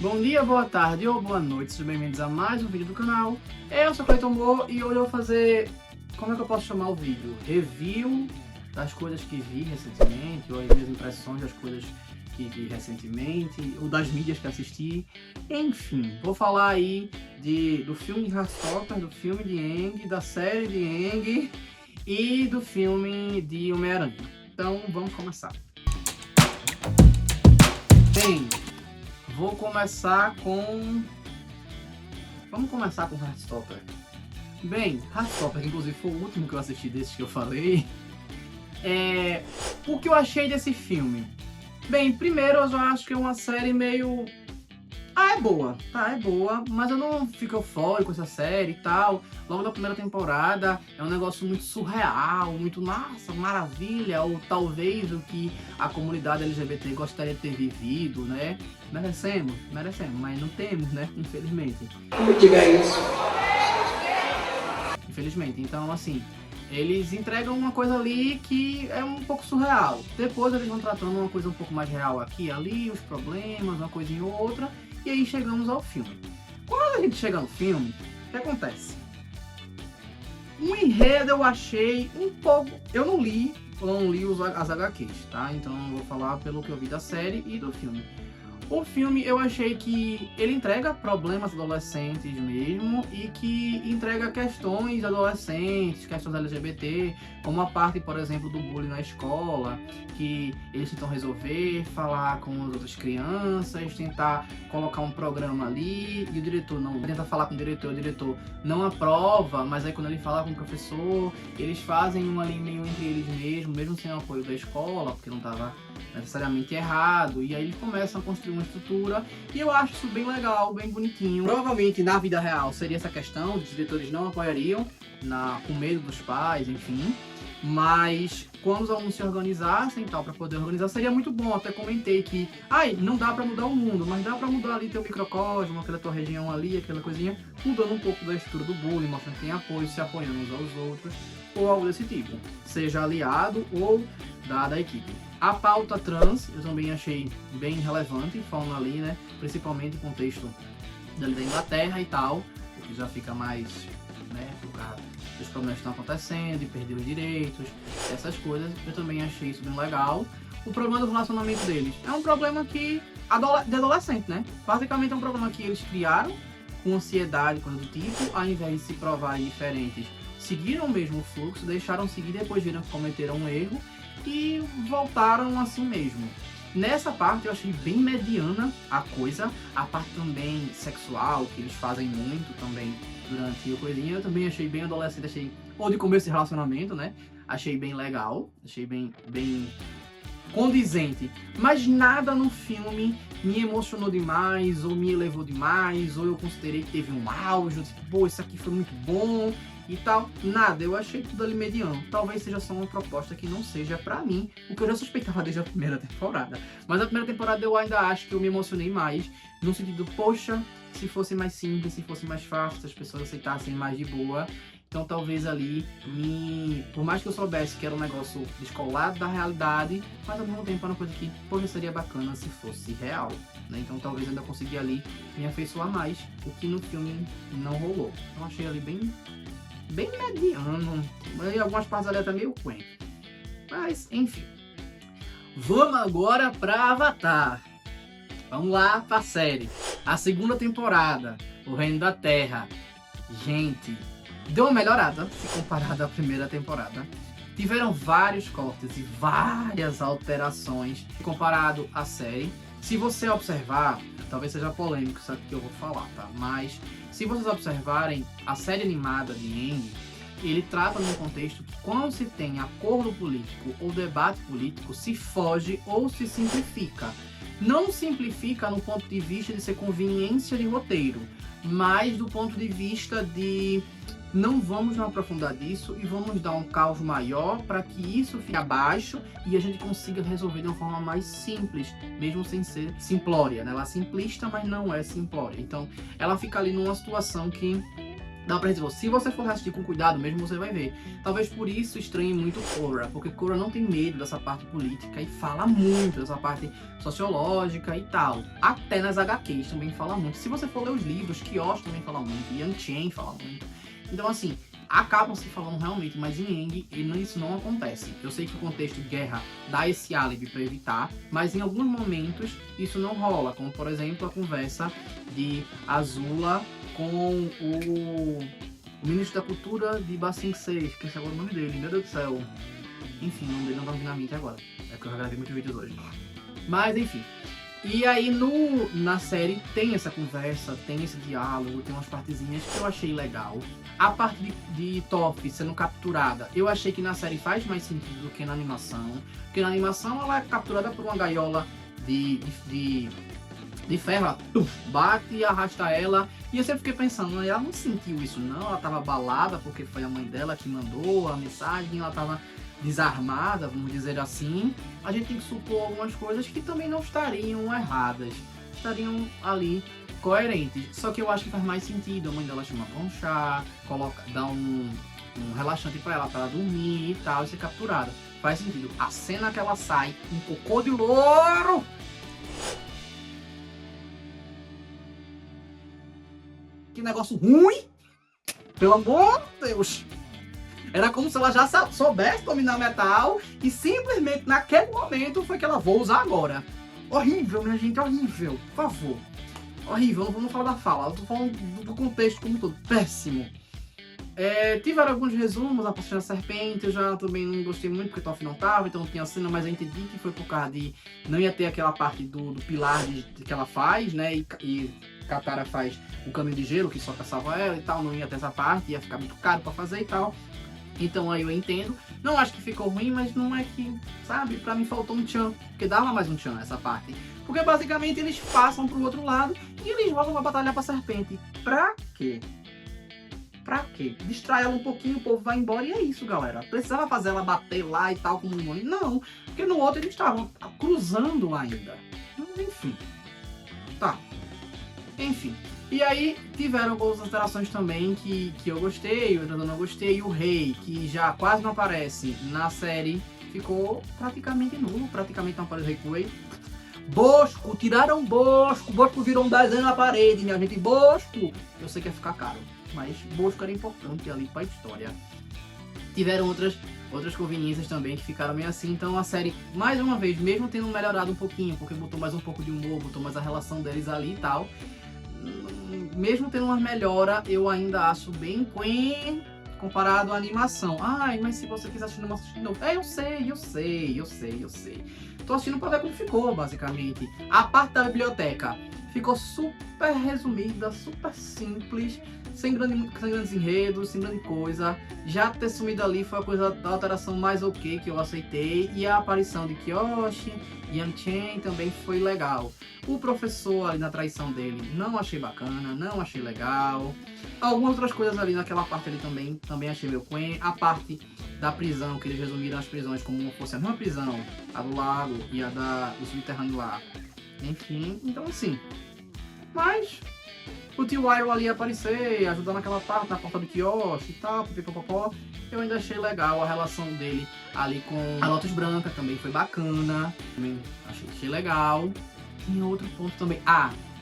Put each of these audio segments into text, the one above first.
Bom dia, boa tarde ou boa noite, sejam bem-vindos a mais um vídeo do canal. Eu sou Cleiton Mo e hoje eu vou fazer, como é que eu posso chamar o vídeo? Review das coisas que vi recentemente, ou as minhas impressões das coisas que vi recentemente, ou das mídias que assisti. Enfim, vou falar aí do filme de Heartstopper, do filme de Aang, da série de Aang e do filme de Homem-Aranha. Então, vamos começar. Bem, vamos começar com Heartstopper. Bem, Heartstopper, que inclusive foi o último que eu assisti desses que eu falei. O que eu achei desse filme? Bem, primeiro eu já acho que é uma série meio... é boa, tá, é boa, mas eu não fico eufórico com essa série e tal. Logo da primeira temporada é um negócio muito surreal, muito, nossa, maravilha, ou talvez o que a comunidade LGBT gostaria de ter vivido, né? Merecemos, mas não temos, né? Infelizmente. Não me diga isso. Infelizmente, então assim, eles entregam uma coisa ali que é um pouco surreal. Depois eles vão tratando uma coisa um pouco mais real aqui e ali, os problemas, uma coisinha ou outra. E aí chegamos ao filme. Quando a gente chega no filme, o que acontece? O enredo eu achei um pouco... Eu não li as HQs, tá? Então eu vou falar pelo que eu vi da série e do filme. O filme eu achei que ele entrega problemas adolescentes mesmo e que entrega questões adolescentes, questões LGBT, como a parte, por exemplo, do bullying na escola, que eles tentam resolver, falar com as outras crianças, tentar colocar um programa ali e o diretor não tenta falar com o diretor não aprova, mas aí quando ele fala com o professor, eles fazem um ali meio entre eles mesmo sem o apoio da escola, porque não estava necessariamente errado, e aí eles começam a construir uma estrutura, e eu acho isso bem legal, bem bonitinho. Provavelmente na vida real seria essa questão, os diretores não apoiariam, com medo dos pais, enfim, mas quando os alunos se organizassem e tal, para poder organizar, seria muito bom. Até comentei que, não dá para mudar o mundo, mas dá para mudar ali teu microcosmo, aquela tua região ali, aquela coisinha, mudando um pouco da estrutura do bullying, mostrando que tem apoio, se apoiando uns aos outros, ou algo desse tipo, seja aliado ou da equipe. A pauta trans eu também achei bem relevante, falando ali, né, principalmente o contexto da Inglaterra e tal, o que já fica mais, né, por causa dos problemas que estão acontecendo e perder os direitos, essas coisas, eu também achei isso bem legal. O problema do relacionamento deles é um problema que de adolescente, né, basicamente é um problema que eles criaram com ansiedade, coisa do tipo, ao invés de se provarem diferentes, seguiram o mesmo fluxo, deixaram seguir, depois viram que cometeram um erro e voltaram assim mesmo. Nessa parte eu achei bem mediana a coisa, a parte também sexual, que eles fazem muito também durante a coisinha, eu também achei bem adolescente, ou de começo de relacionamento, né? Achei bem legal, achei bem condizente, mas nada no filme me emocionou demais, ou me elevou demais, ou eu considerei que teve um auge, tipo, pô, isso aqui foi muito bom e tal, nada, eu achei tudo ali mediano. Talvez seja só uma proposta que não seja pra mim, o que eu já suspeitava desde a primeira temporada, mas a primeira temporada eu ainda acho que eu me emocionei mais, no sentido, poxa, se fosse mais simples, se fosse mais fácil, se as pessoas aceitassem mais de boa. Então talvez ali, por mais que eu soubesse que era um negócio descolado da realidade, mas ao mesmo tempo era uma coisa que, poxa, seria bacana se fosse real, né? Então talvez eu ainda consiga ali me afeiçoar mais, o que no filme não rolou. Então achei ali bem mediano, e algumas partes ali até meio quen. Mas, enfim. Vamos agora pra Avatar. Vamos lá pra série. A segunda temporada, O Reino da Terra. Gente, deu uma melhorada se comparado à primeira temporada. Tiveram vários cortes e várias alterações comparado à série. Se você observar, talvez seja polêmico isso aqui que eu vou falar, tá? Mas se vocês observarem a série animada de Aang, ele trata num contexto que quando se tem acordo político ou debate político, se foge ou se simplifica. Não simplifica no ponto de vista de ser conveniência de roteiro, mas do ponto de vista de não vamos nos aprofundar disso e vamos dar um caos maior para que isso fique abaixo e a gente consiga resolver de uma forma mais simples, mesmo sem ser simplória, né? Ela é simplista, mas não é simplória. Então ela fica ali numa situação que Dá pra dizer, se você for assistir com cuidado mesmo, você vai ver. Talvez por isso estranhe muito Korra, porque Korra não tem medo dessa parte política e fala muito dessa parte sociológica e tal. Até nas HQs também fala muito. Se você for ler os livros, Kyoshi também fala muito, Yang Chen fala muito. Então assim, acabam se falando realmente, mas em Aang isso não acontece. Eu sei que o contexto de guerra dá esse álibi para evitar, mas em alguns momentos isso não rola, como por exemplo a conversa de Azula com o ministro da cultura de Ba Sing Se, esqueci agora o nome dele, meu Deus do céu. Enfim, o nome dele não tá vindo na mente agora, é que eu já gravei muitos vídeos hoje. Mas enfim. E aí na série tem essa conversa, tem esse diálogo, tem umas partezinhas que eu achei legal. A parte de Toph sendo capturada, eu achei que na série faz mais sentido do que na animação. Porque na animação ela é capturada por uma gaiola de ferro, ela bate e arrasta ela. E eu sempre fiquei pensando, ela não sentiu isso não, ela tava abalada porque foi a mãe dela que mandou a mensagem, ela tava desarmada, vamos dizer assim. A gente tem que supor algumas coisas que também não estariam erradas, estariam ali coerentes. Só que eu acho que faz mais sentido a mãe dela chamar pra um chá, dá um relaxante pra ela dormir e tal, e ser capturada. Faz sentido. A cena que ela sai, um cocô de louro! Que negócio ruim! Pelo amor de Deus! Era como se ela já soubesse dominar metal e simplesmente naquele momento foi que ela vou usar agora. Horrível, minha gente, horrível. Por favor. Horrível, não vamos falar da fala, eu tô falando do contexto como um todo. Péssimo. Tiveram alguns resumos, a postura da serpente, eu já também não gostei muito porque Toph não tava, então não tinha cena, mas eu entendi que foi por causa de não ia ter aquela parte do pilar que ela faz, né, e Katara faz o caminho de gelo, que só caçava ela e tal, não ia ter essa parte, ia ficar muito caro pra fazer e tal. Então aí eu entendo, não acho que ficou ruim, mas não é que, sabe, pra mim faltou um tchan, porque dava mais um tchan essa parte. Porque basicamente eles passam pro outro lado e eles voltam pra batalhar pra serpente. Pra quê? Pra quê? Distrai ela um pouquinho, o povo vai embora e é isso, galera. Precisava fazer ela bater lá e tal como um nome? Não, porque no outro eles estavam cruzando ainda. Enfim. Tá. Enfim. E aí tiveram algumas alterações também que eu gostei, outras eu não gostei. O rei, que já quase não aparece na série, ficou praticamente nulo, praticamente não aparece o Rei Kuei. Bosco, tiraram Bosco, Bosco virou um desenho na parede, minha gente. Bosco, eu sei que ia ficar caro, mas Bosco era importante ali pra história. Tiveram outras conveniências também que ficaram meio assim, então a série, mais uma vez, mesmo tendo melhorado um pouquinho, porque botou mais um pouco de humor, botou mais a relação deles ali e tal, mesmo tendo uma melhora, eu ainda acho bem quen comparado à animação. Ai, mas se você quiser assistir uma assistir de novo. Eu sei. Tô assistindo pra ver como ficou, basicamente. A parte da biblioteca ficou super resumida, super simples, sem grandes enredos, sem grande coisa. Já ter sumido ali foi a coisa da alteração mais ok que eu aceitei. E a aparição de Kyoshi, Yang Chen também foi legal. O professor ali na traição dele não achei bacana, não achei legal. Algumas outras coisas ali naquela parte ali também achei meio quen. A parte da prisão, que eles resumiram as prisões como fosse a mesma prisão, a do lago e a do subterrâneo lá. Enfim, então assim. Mas o tio Iroh ali aparecer, ajudando naquela parte, na porta do Kyoshi e tal, pipipopopó. Eu ainda achei legal a relação dele ali com a Lotus Branca, também foi bacana. Também achei legal. Tinha outro ponto também.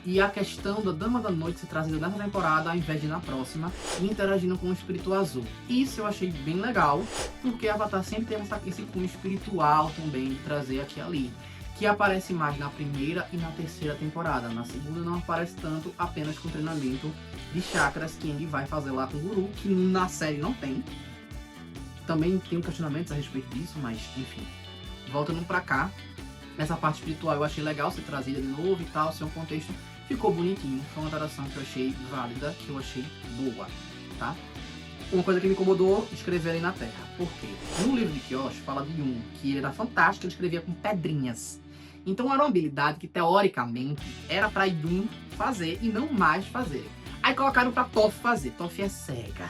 E a questão da Dama da Noite ser trazida nessa temporada ao invés de na próxima e interagindo com o espírito azul. Isso eu achei bem legal, porque Avatar sempre tem esse cunho espiritual também de trazer aqui e ali, que aparece mais na primeira e na terceira temporada. Na segunda não aparece tanto, apenas com treinamento de chakras que ele vai fazer lá com o Guru, que na série não tem. Também tem questionamentos a respeito disso, mas enfim. Voltando pra cá, essa parte espiritual eu achei legal ser trazida de novo e tal, ser um contexto. Ficou bonitinho, foi uma alteração que eu achei válida, que eu achei boa, tá? Uma coisa que me incomodou, escrever ali na Terra. Por quê? No livro de Kyoshi fala de um que ele era fantástico, ele escrevia com pedrinhas. Então era uma habilidade que, teoricamente, era pra Idun fazer e não mais fazer. Aí colocaram pra Toph fazer. Toph é cega.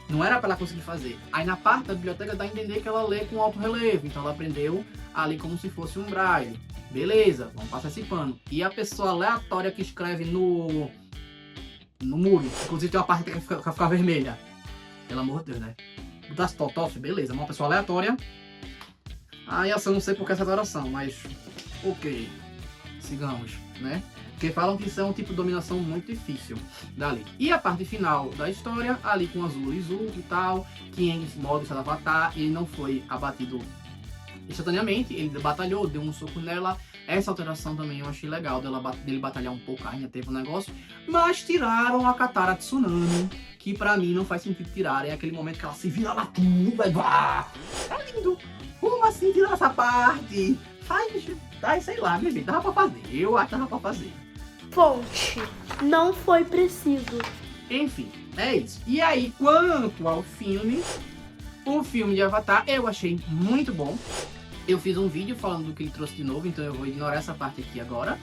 Não era pra ela conseguir fazer. Aí na parte da biblioteca dá a entender que ela lê com alto relevo. Então ela aprendeu ali como se fosse um braille. Beleza, vamos passar esse pano. E a pessoa aleatória que escreve no muro. Inclusive tem uma parte que fica vermelha. Pelo amor de Deus, né? Das Totoff, beleza, uma pessoa aleatória. Aí essa eu não sei por que essa alteração, mas ok, sigamos, né? Porque falam que isso é um tipo de dominação muito difícil dali. E a parte final da história, ali com Azul e Zul e tal, que em modo de Avatar, ele não foi abatido instantaneamente, ele batalhou, deu um soco nela. Essa alteração também eu achei legal, dele batalhar um pouco, ainda teve um negócio. Mas tiraram a Katara Tsunami, que pra mim não faz sentido tirarem. É aquele momento que ela se vira lá tudo, vai. É lindo! Como assim tirar essa parte? Ai, sei lá, minha gente, dava pra fazer. Eu acho que dava pra fazer. Fonte. Não foi preciso. Enfim, é isso. E aí, quanto ao filme, o filme de Avatar eu achei muito bom. Eu fiz um vídeo falando do que ele trouxe de novo, então eu vou ignorar essa parte aqui agora,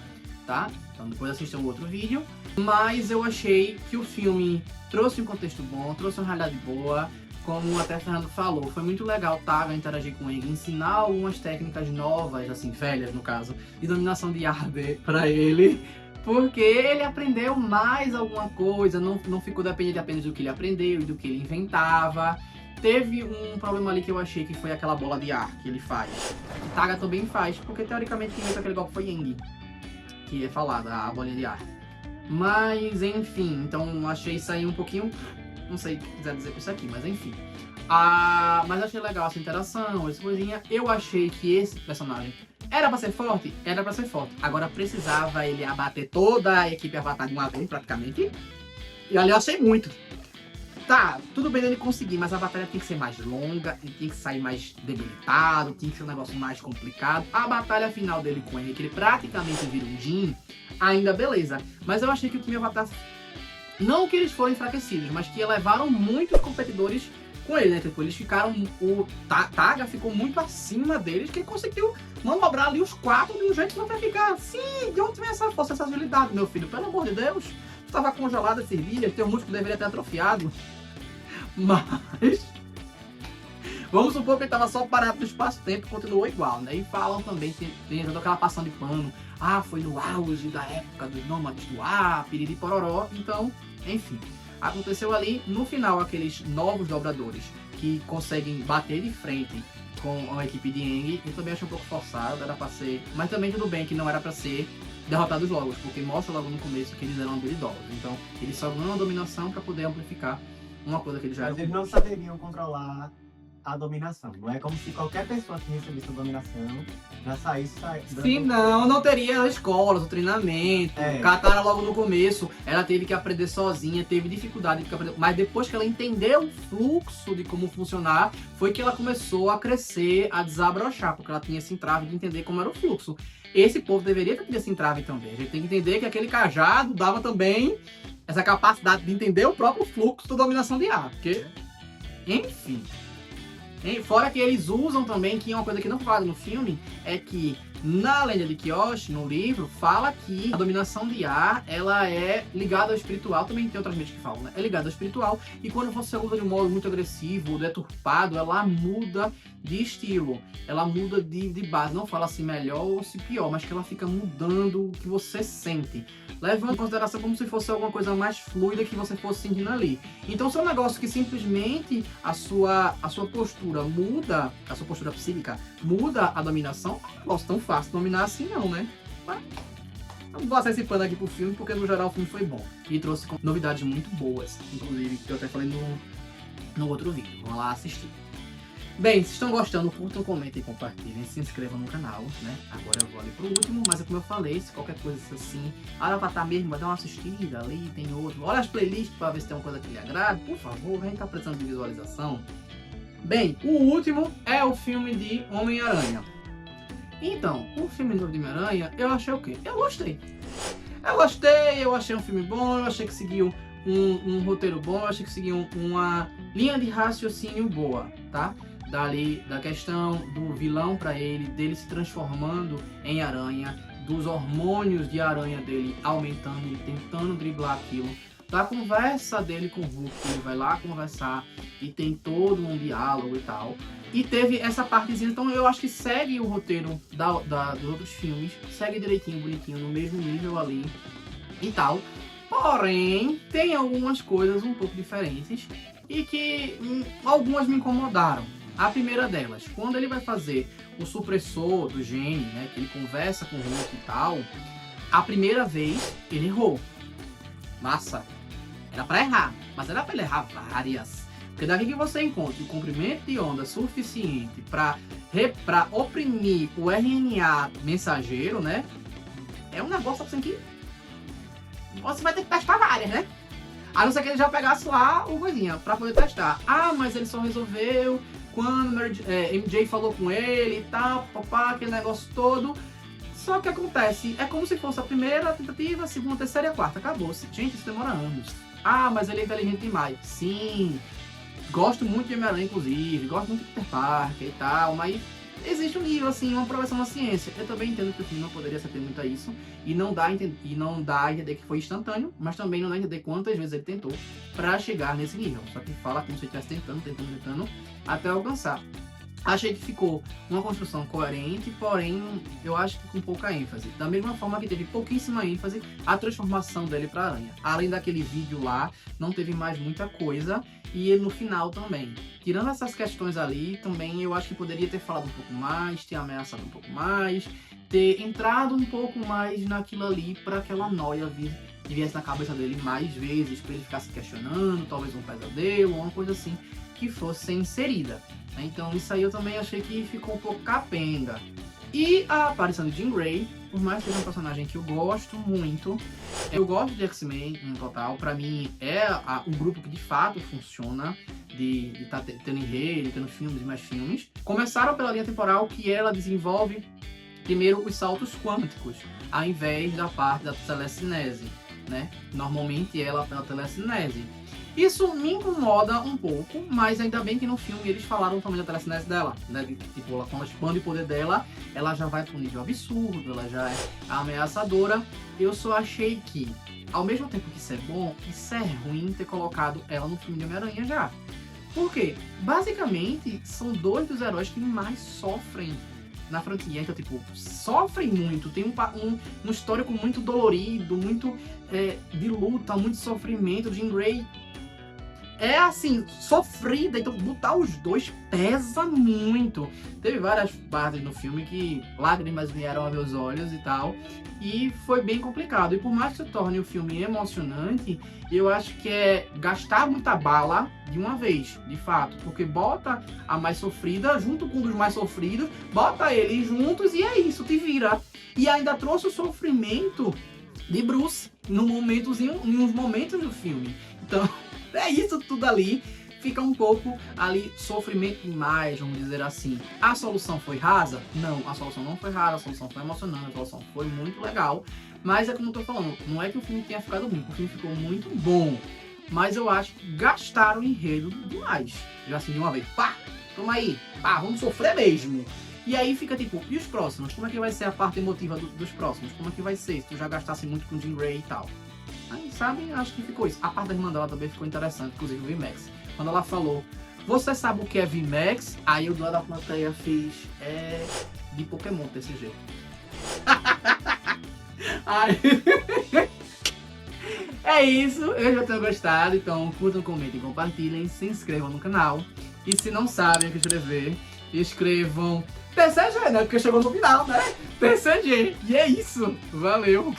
tá? Então depois assistam um outro vídeo. Mas eu achei que o filme trouxe um contexto bom, trouxe uma realidade boa. Como até Fernando falou, foi muito legal Taga interagir com ele, ensinar algumas técnicas novas, assim, velhas no caso, de dominação de ar pra ele. Porque ele aprendeu mais alguma coisa, não ficou dependente apenas do que ele aprendeu e do que ele inventava. Teve um problema ali que eu achei que foi aquela bola de ar que ele faz. Que Taga também faz, porque teoricamente quem inventou aquele golpe foi Aang, que é falado, a bolinha de ar. Mas enfim, então achei isso aí um pouquinho, não sei o que quiser dizer com isso aqui, mas enfim. Mas achei legal essa interação, essa coisinha. Eu achei que esse personagem era pra ser forte? Era pra ser forte. Agora precisava ele abater toda a equipe Avatar de uma vez, praticamente. E ali eu achei muito. Tá, tudo bem ele conseguir, mas a batalha tem que ser mais longa, ele tem que sair mais debilitado, tem que ser um negócio mais complicado. A batalha final dele com ele, que ele praticamente vira um Jin, ainda beleza. Mas eu achei que o time Avatar, não que eles foram enfraquecidos, mas que levaram muitos competidores com ele, né? Tipo, eles ficaram, o Taga ficou muito acima deles, que ele conseguiu manobrar ali os 4 de um jeito que não vai ficar assim. De onde vem essa força, essa agilidade, meu filho? Pelo amor de Deus. Estava congelado esse vídeo, teu músculo deveria ter atrofiado. Mas vamos supor que ele estava só parado no espaço-tempo e continuou igual, né? E falam também, tem toda aquela passão de pano. Foi no auge da época dos nômades do ar, piriri pororó. Então, enfim, aconteceu ali. No final, aqueles novos dobradores que conseguem bater de frente com a equipe de Aang, eu também acho um pouco forçado, era pra ser... Mas também tudo bem que não era pra ser derrotados logo, porque mostra logo no começo que eles eram habilidosos. Então, eles só ganham a dominação pra poder amplificar uma coisa que eles já eram. Mas eles não saberiam controlar a dominação. Não é como se qualquer pessoa que recebesse a dominação já saísse. Sim, não teria escolas, o treinamento. Katara logo no começo, ela teve que aprender sozinha, teve dificuldade de aprender. Mas depois que ela entendeu o fluxo de como funcionar, foi que ela começou a crescer, a desabrochar, porque ela tinha esse entrave de entender como era o fluxo. Esse povo deveria ter tido esse entrave também. A gente tem que entender que aquele cajado dava também essa capacidade de entender o próprio fluxo da dominação de ar. Porque, enfim. Fora que eles usam também, que é uma coisa que não foi falada no filme, é que na Lenda de Kyoshi, no livro, fala que a dominação de ar, ela é ligada ao espiritual, também tem outras mídias que falam, né? É ligada ao espiritual, e quando você usa de um modo muito agressivo, deturpado, ela muda de estilo, ela muda de base, não fala se melhor ou se pior, mas que ela fica mudando o que você sente, levando em consideração como se fosse alguma coisa mais fluida que você fosse sentindo ali. Então, se é um negócio que simplesmente a sua postura muda, a sua postura psíquica muda a dominação, não é um negócio tão fácil de dominar assim não, né? Mas não vou passar esse pano aqui pro filme, porque no geral o filme foi bom. E trouxe novidades muito boas, inclusive, que eu até falei no outro vídeo. Vamos lá assistir. Bem, se estão gostando, curtam, comentem e compartilhem, se inscrevam no canal, né? Agora eu vou ali pro último, mas é como eu falei, se qualquer coisa assim, Avatar mesmo, vai dar uma assistida ali, tem outro. Olha as playlists pra ver se tem uma coisa que lhe agrade, por favor, a gente tá precisando de visualização. Bem, o último é o filme de Homem-Aranha. Então, o filme do Homem-Aranha, eu achei o quê? Eu gostei. Eu achei um filme bom, eu achei que seguiu um roteiro bom, eu achei que seguiu uma linha de raciocínio boa, tá? Da questão do vilão pra ele, dele se transformando em aranha, dos hormônios de aranha dele aumentando e tentando driblar aquilo, da conversa dele com o Hulk, ele vai lá conversar e tem todo um diálogo e tal. E teve essa partezinha, então eu acho que segue o roteiro dos outros filmes, segue direitinho, bonitinho, no mesmo nível ali e tal. Porém, tem algumas coisas um pouco diferentes e que algumas me incomodaram. A primeira delas, quando ele vai fazer o supressor do gene, né, que ele conversa com o Hulk e tal, a primeira vez ele errou. Massa. Era pra errar, mas era pra ele errar várias. Porque daqui que você encontra o comprimento de onda suficiente pra oprimir o RNA mensageiro, né? É um negócio assim que você vai ter que testar várias, né? A não ser que ele já pegasse lá o coisinha pra poder testar. Ah, mas ele só resolveu quando MJ falou com ele e tal, papá, aquele negócio todo. Só que acontece, é como se fosse a primeira tentativa, a segunda, a terceira e a quarta. Acabou-se. Gente, isso demora anos. Ah, mas ele é inteligente demais. Sim. Gosto muito de Homem-Aranha, inclusive. Gosto muito de Peter Parker e tal, mas existe um nível, assim, uma progressão na ciência. Eu também entendo que o filme não poderia ser muito a isso. E não dá a entender que foi instantâneo, mas também não dá a entender quantas vezes ele tentou pra chegar nesse nível. Só que fala como se ele estivesse tentando, até alcançar. Achei que ficou uma construção coerente, porém, eu acho que com pouca ênfase. Da mesma forma que teve pouquíssima ênfase a transformação dele pra aranha. Além daquele vídeo lá, não teve mais muita coisa. E no final também. Tirando essas questões ali, também eu acho que poderia ter falado um pouco mais, ter ameaçado um pouco mais, ter entrado um pouco mais naquilo ali para aquela noia viesse na cabeça dele mais vezes, para ele ficar se questionando, talvez um pesadelo, uma coisa assim, que fosse inserida. Então isso aí eu também achei que ficou um pouco capenga. E a aparição de Jean Grey, por mais que seja um personagem que eu gosto muito, eu gosto de X-Men no total, pra mim é um grupo que de fato funciona, de tá tendo enredo, tendo filmes e mais filmes. Começaram pela linha temporal que ela desenvolve primeiro os saltos quânticos, ao invés da parte da telecinese, né? Normalmente ela pela telecinese. Isso me incomoda um pouco, mas ainda bem que no filme eles falaram também da telecinese dela, né? Tipo, ela, quando ela expande o poder dela, ela já vai para um nível absurdo, ela já é ameaçadora. Eu só achei que, ao mesmo tempo que isso é bom, isso é ruim ter colocado ela no filme de Homem-Aranha já. Por quê? Basicamente, são dois dos heróis que mais sofrem na franquia. Então, tipo, sofrem muito, tem um histórico muito dolorido, muito de luta, muito sofrimento. Jean Grey é assim, sofrida, então botar os dois pesa muito. Teve várias partes no filme que lágrimas vieram aos meus olhos e tal, e foi bem complicado. E por mais que se torne o filme emocionante, eu acho que é gastar muita bala de uma vez, de fato, porque bota a mais sofrida junto com um dos mais sofridos, bota eles juntos e é isso, te vira. E ainda trouxe o sofrimento de Bruce em uns momentos do filme. Então é isso tudo ali, fica um pouco ali sofrimento demais, vamos dizer assim. A solução foi rasa? Não, a solução não foi rasa, a solução foi emocionante, a solução foi muito legal. Mas é como eu tô falando, não é que o filme tenha ficado ruim, o filme ficou muito bom. Mas eu acho que gastaram o enredo demais. Já assim, de uma vez, pá, toma aí, pá, vamos sofrer mesmo. E aí fica tipo, e os próximos? Como é que vai ser a parte emotiva dos próximos? Como é que vai ser se tu já gastasse muito com Jean Grey e tal? Aí, sabe, acho que ficou isso. A parte da irmã dela também ficou interessante, inclusive o VMAX. Quando ela falou, você sabe o que é VMAX? Aí eu do lado da plateia fiz, de Pokémon desse jeito. Aí... É isso, eu já tenho gostado, então curtam, comentem, compartilhem, se inscrevam no canal. E se não sabem o que escrever, escrevam TCG, né? Porque chegou no final, né? TCG. E é isso, valeu!